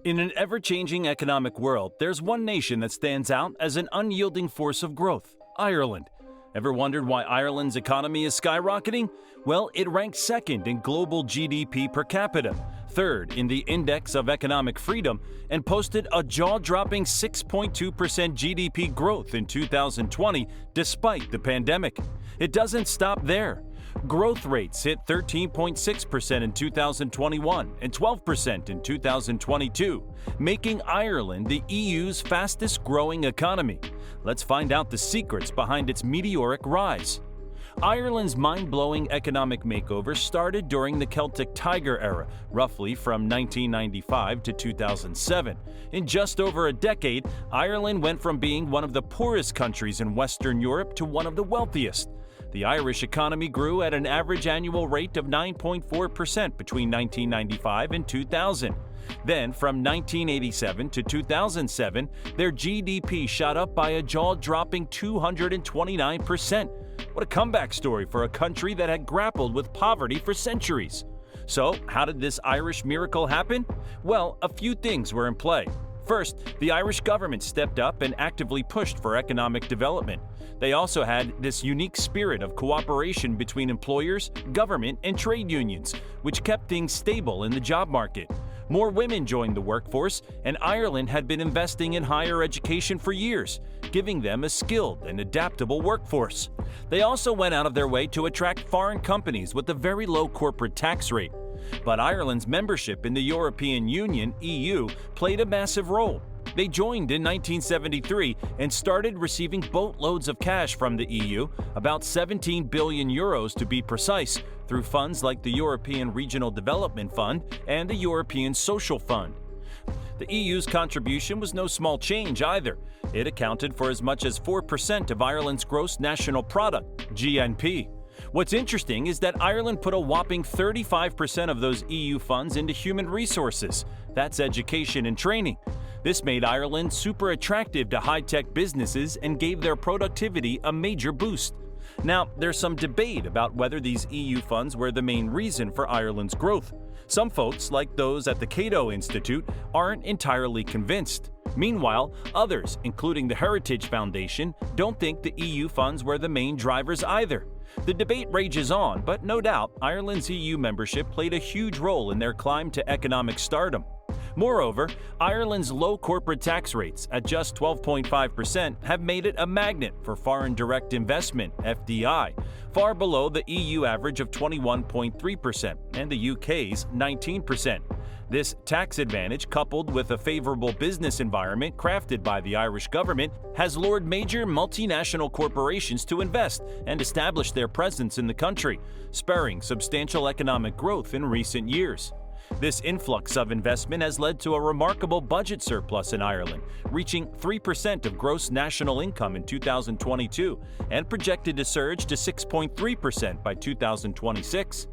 In an ever-changing economic world, there's one nation that stands out as an unyielding force of growth: Ireland. Ever wondered why Ireland's economy is skyrocketing? Well, it ranks second in global GDP per capita, third in the Index of Economic Freedom, and posted a jaw-dropping 6.2% GDP growth in 2020 despite the pandemic. It doesn't stop there. Growth rates hit 13.6% in 2021 and 12% in 2022, making Ireland the EU's fastest-growing economy. Let's find out the secrets behind its meteoric rise. Ireland's mind-blowing economic makeover started during the Celtic Tiger era, roughly from 1995 to 2007. In just over a decade, Ireland went from being one of the poorest countries in Western Europe to one of the wealthiest. The Irish economy grew at an average annual rate of 9.4% between 1995 and 2000. Then, from 1987 to 2007, their GDP shot up by a jaw-dropping 229%. What a comeback story for a country that had grappled with poverty for centuries. So, how did this Irish miracle happen? Well, a few things were in play. First, the Irish government stepped up and actively pushed for economic development. They also had this unique spirit of cooperation between employers, government, and trade unions, which kept things stable in the job market. More women joined the workforce, and Ireland had been investing in higher education for years, giving them a skilled and adaptable workforce. They also went out of their way to attract foreign companies with a very low corporate tax rate. But Ireland's membership in the European Union, EU, played a massive role. They joined in 1973 and started receiving boatloads of cash from the EU, about 17 billion euros to be precise, through funds like the European Regional Development Fund and the European Social Fund. The EU's contribution was no small change either. It accounted for as much as 4% of Ireland's gross national product, GNP. What's interesting is that Ireland put a whopping 35% of those EU funds into human resources. That's education and training. This made Ireland super attractive to high-tech businesses and gave their productivity a major boost. Now, there's some debate about whether these EU funds were the main reason for Ireland's growth. Some folks, like those at the Cato Institute, aren't entirely convinced. Meanwhile, others, including the Heritage Foundation, don't think the EU funds were the main drivers either. The debate rages on, but no doubt Ireland's EU membership played a huge role in their climb to economic stardom. Moreover, Ireland's low corporate tax rates at just 12.5% have made it a magnet for foreign direct investment, FDI, far below the EU average of 21.3% and the UK's 19%. This tax advantage, coupled with a favorable business environment crafted by the Irish government, has lured major multinational corporations to invest and establish their presence in the country, spurring substantial economic growth in recent years. This influx of investment has led to a remarkable budget surplus in Ireland, reaching 3% of gross national income in 2022 and projected to surge to 6.3% by 2026.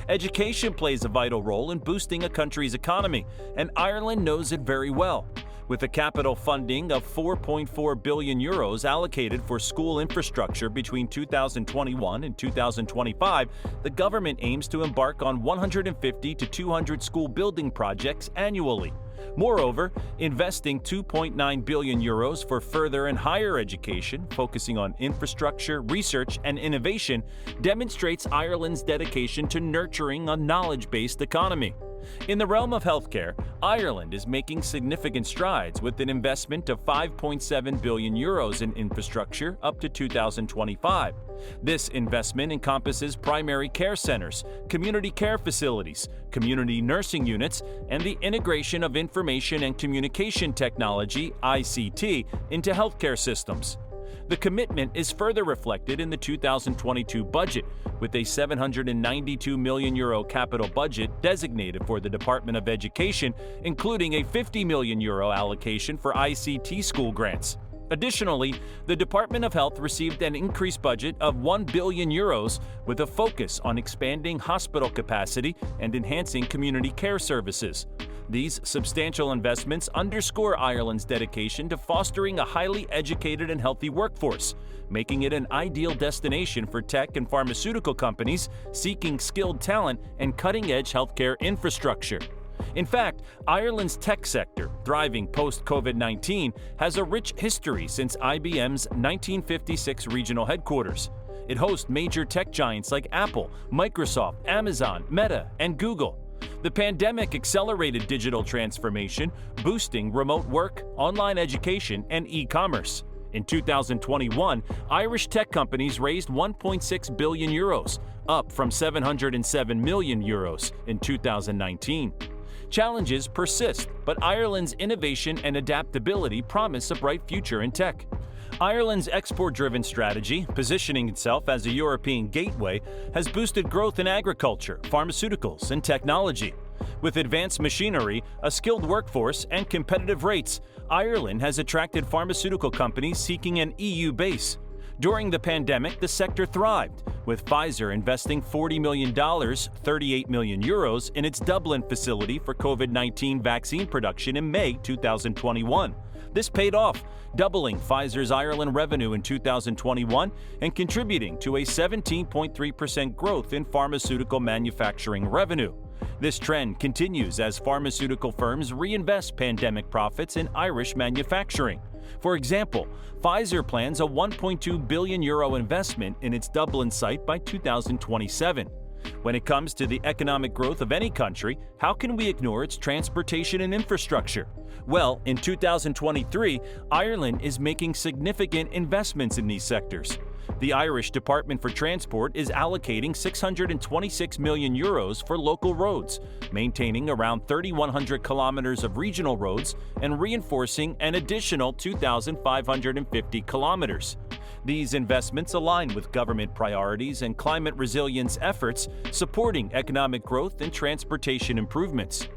Education plays a vital role in boosting a country's economy, and Ireland knows it very well. With a capital funding of 4.4 billion euros allocated for school infrastructure between 2021 and 2025, the government aims to embark on 150 to 200 school building projects annually. Moreover, investing 2.9 billion euros for further and higher education, focusing on infrastructure, research, and innovation, demonstrates Ireland's dedication to nurturing a knowledge-based economy. In the realm of healthcare, Ireland is making significant strides with an investment of 5.7 billion euros in infrastructure up to 2025. This investment encompasses primary care centers, community care facilities, community nursing units, and the integration of information and communication technology, ICT, into healthcare systems. The commitment is further reflected in the 2022 budget, with a 792 million euro capital budget designated for the Department of Education, including a 50 million euro allocation for ICT school grants. Additionally, the Department of Health received an increased budget of 1 billion euros with a focus on expanding hospital capacity and enhancing community care services. These substantial investments underscore Ireland's dedication to fostering a highly educated and healthy workforce, making it an ideal destination for tech and pharmaceutical companies seeking skilled talent and cutting-edge healthcare infrastructure. In fact, Ireland's tech sector, thriving post-COVID-19, has a rich history since IBM's 1956 regional headquarters. It hosts major tech giants like Apple, Microsoft, Amazon, Meta, and Google. The pandemic accelerated digital transformation, boosting remote work, online education, and e-commerce. In 2021, Irish tech companies raised €1.6 billion, up from €707 million in 2019. Challenges persist, but Ireland's innovation and adaptability promise a bright future in tech. Ireland's export-driven strategy, positioning itself as a European gateway, has boosted growth in agriculture, pharmaceuticals, and technology. With advanced machinery, a skilled workforce, and competitive rates, Ireland has attracted pharmaceutical companies seeking an EU base. During the pandemic, the sector thrived, with Pfizer investing $40 million, €38 million, in its Dublin facility for COVID-19 vaccine production in May 2021. This paid off, doubling Pfizer's Ireland revenue in 2021 and contributing to a 17.3% growth in pharmaceutical manufacturing revenue. This trend continues as pharmaceutical firms reinvest pandemic profits in Irish manufacturing. For example, Pfizer plans a €1.2 billion investment in its Dublin site by 2027. When it comes to the economic growth of any country, how can we ignore its transportation and infrastructure? Well, in 2023, Ireland is making significant investments in these sectors. The Irish Department for Transport is allocating €626 million for local roads, maintaining around 3,100 kilometers of regional roads and reinforcing an additional 2,550 kilometers. These investments align with government priorities and climate resilience efforts, supporting economic growth and transportation improvements.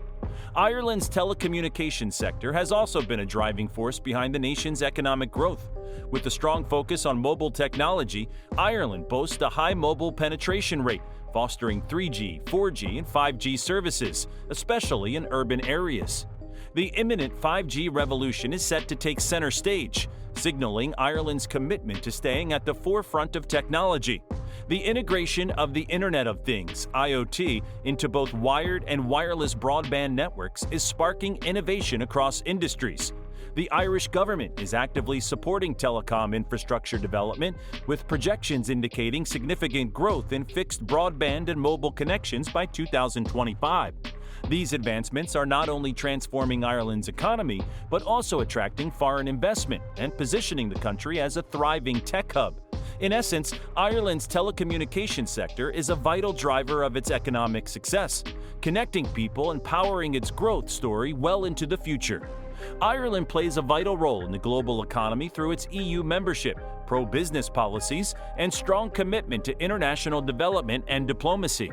Ireland's telecommunications sector has also been a driving force behind the nation's economic growth. With a strong focus on mobile technology, Ireland boasts a high mobile penetration rate, fostering 3G, 4G, and 5G services, especially in urban areas. The imminent 5G revolution is set to take center stage, signaling Ireland's commitment to staying at the forefront of technology. The integration of the Internet of Things, IoT, into both wired and wireless broadband networks is sparking innovation across industries. The Irish government is actively supporting telecom infrastructure development, with projections indicating significant growth in fixed broadband and mobile connections by 2025. These advancements are not only transforming Ireland's economy, but also attracting foreign investment and positioning the country as a thriving tech hub. In essence, Ireland's telecommunications sector is a vital driver of its economic success, connecting people and powering its growth story well into the future. Ireland plays a vital role in the global economy through its EU membership, pro-business policies, and strong commitment to international development and diplomacy.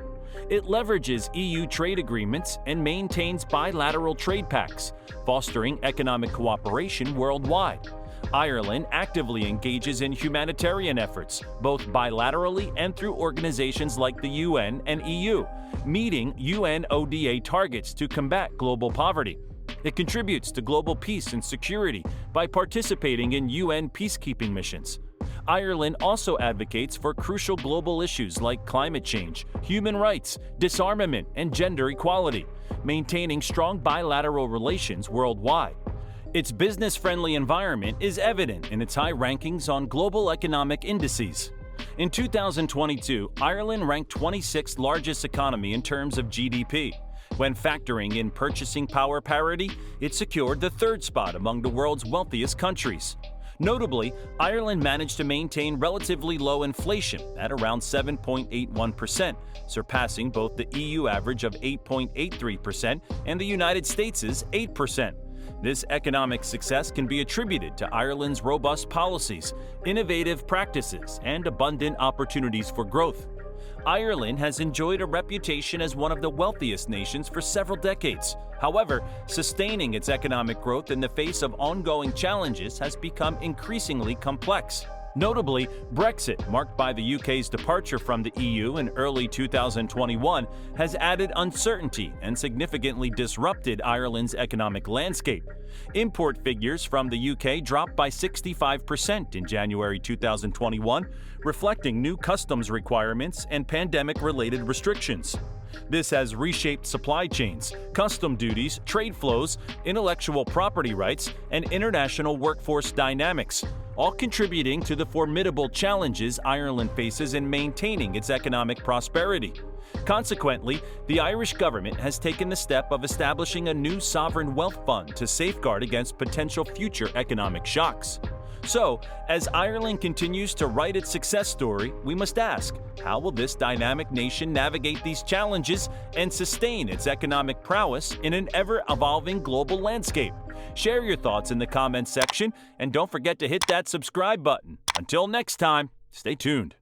It leverages EU trade agreements and maintains bilateral trade pacts, fostering economic cooperation worldwide. Ireland actively engages in humanitarian efforts, both bilaterally and through organizations like the UN and EU, meeting UN ODA targets to combat global poverty. It contributes to global peace and security by participating in UN peacekeeping missions. Ireland also advocates for crucial global issues like climate change, human rights, disarmament, and gender equality, maintaining strong bilateral relations worldwide. Its business-friendly environment is evident in its high rankings on global economic indices. In 2022, Ireland ranked 26th largest economy in terms of GDP. When factoring in purchasing power parity, it secured the third spot among the world's wealthiest countries. Notably, Ireland managed to maintain relatively low inflation at around 7.81%, surpassing both the EU average of 8.83% and the United States' 8%. This economic success can be attributed to Ireland's robust policies, innovative practices, and abundant opportunities for growth. Ireland has enjoyed a reputation as one of the wealthiest nations for several decades. However, sustaining its economic growth in the face of ongoing challenges has become increasingly complex. Notably, Brexit, marked by the UK's departure from the EU in early 2021, has added uncertainty and significantly disrupted Ireland's economic landscape. Import figures from the UK dropped by 65% in January 2021, reflecting new customs requirements and pandemic-related restrictions. This has reshaped supply chains, custom duties, trade flows, intellectual property rights, and international workforce dynamics, all contributing to the formidable challenges Ireland faces in maintaining its economic prosperity. Consequently, the Irish government has taken the step of establishing a new sovereign wealth fund to safeguard against potential future economic shocks. So, as Ireland continues to write its success story, we must ask, how will this dynamic nation navigate these challenges and sustain its economic prowess in an ever-evolving global landscape? Share your thoughts in the comments section, and don't forget to hit that subscribe button. Until next time, stay tuned.